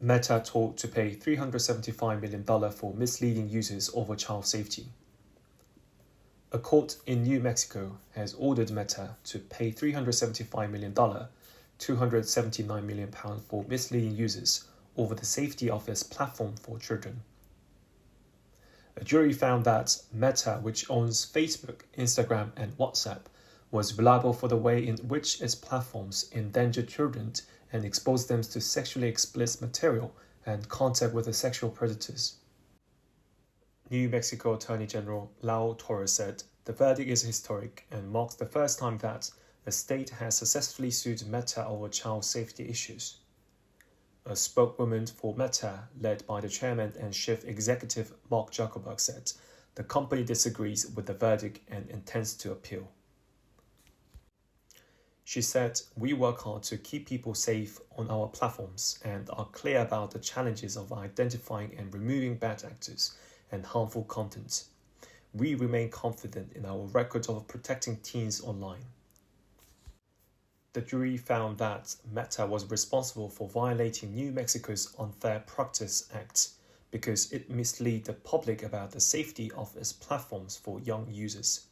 Meta told to pay $375 million for misleading users over child safety. A court in New Mexico has ordered Meta to pay $375 million, £279 million for misleading users over the safety of its platform for children. A jury found that Meta, which owns Facebook, Instagram, and WhatsApp, was reliable for the way in which its platforms endanger children and expose them to sexually explicit material and contact with the sexual predators. New Mexico Attorney General Lau Torres said, "The verdict is historic and marks the first time that the state has successfully sued Meta over child safety issues." A spokeswoman for Meta, led by the chairman and chief executive Mark Zuckerberg, said the company disagrees with the verdict and intends to appeal. She said, "We work hard to keep people safe on our platforms and are clear about the challenges of identifying and removing bad actors and harmful content. We remain confident in our record of protecting teens online." The jury found that Meta was responsible for violating New Mexico's Unfair Practice Act because it misled the public about the safety of its platforms for young users.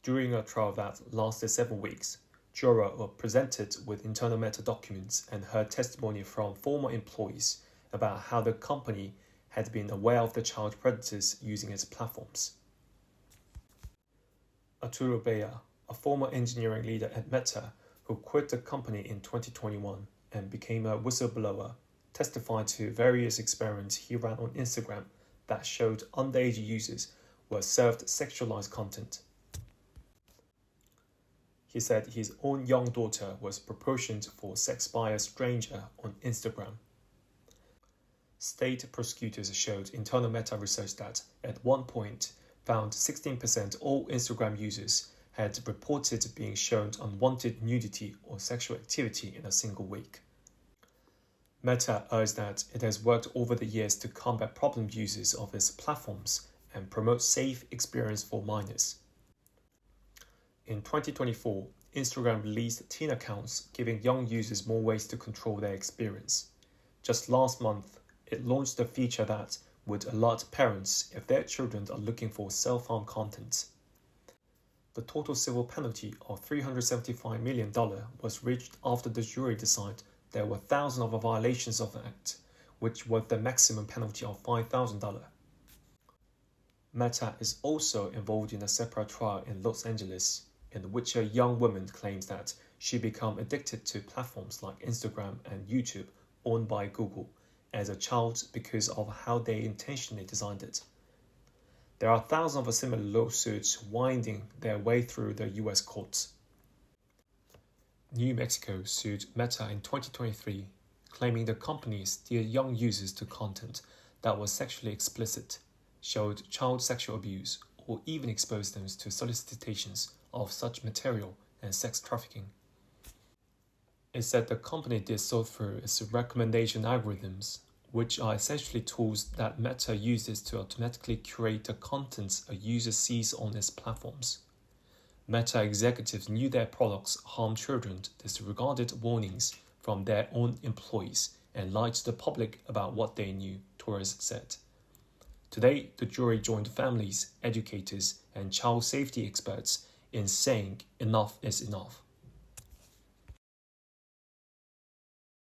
During a trial that lasted 7 weeks, jurors were presented with internal Meta documents and heard testimony from former employees about how the company had been aware of the child predators using its platforms. Arturo Bea, a former engineering leader at Meta who quit the company in 2021 and became a whistleblower, testified to various experiments he ran on Instagram that showed underage users were served sexualized content. He said his own young daughter was propositioned for sex by a stranger on Instagram. State prosecutors showed internal Meta research that, at one point, found 16% all Instagram users had reported being shown unwanted nudity or sexual activity in a single week. Meta urged that it has worked over the years to combat problem users of its platforms and promote safe experience for minors. In 2024, Instagram released teen accounts, giving young users more ways to control their experience. Just last month, it launched a feature that would alert parents if their children are looking for self-harm content. The total civil penalty of $375 million was reached after the jury decided there were thousands of violations of the act, which was the maximum penalty of $5,000. Meta is also involved in a separate trial in Los Angeles, in which a young woman claims that she became addicted to platforms like Instagram and YouTube owned by Google as a child because of how they intentionally designed it. There are thousands of similar lawsuits winding their way through the US courts. New Mexico sued Meta in 2023, claiming the company steered young users to content that was sexually explicit, showed child sexual abuse, or even exposed them to solicitations of such material and sex trafficking. It said the company did so through its recommendation algorithms, which are essentially tools that Meta uses to automatically curate the content a user sees on its platforms. Meta executives knew their products harmed children, disregarded warnings from their own employees, and lied to the public about what they knew, Torres said. Today, the jury joined families, educators, and child safety experts in saying enough is enough.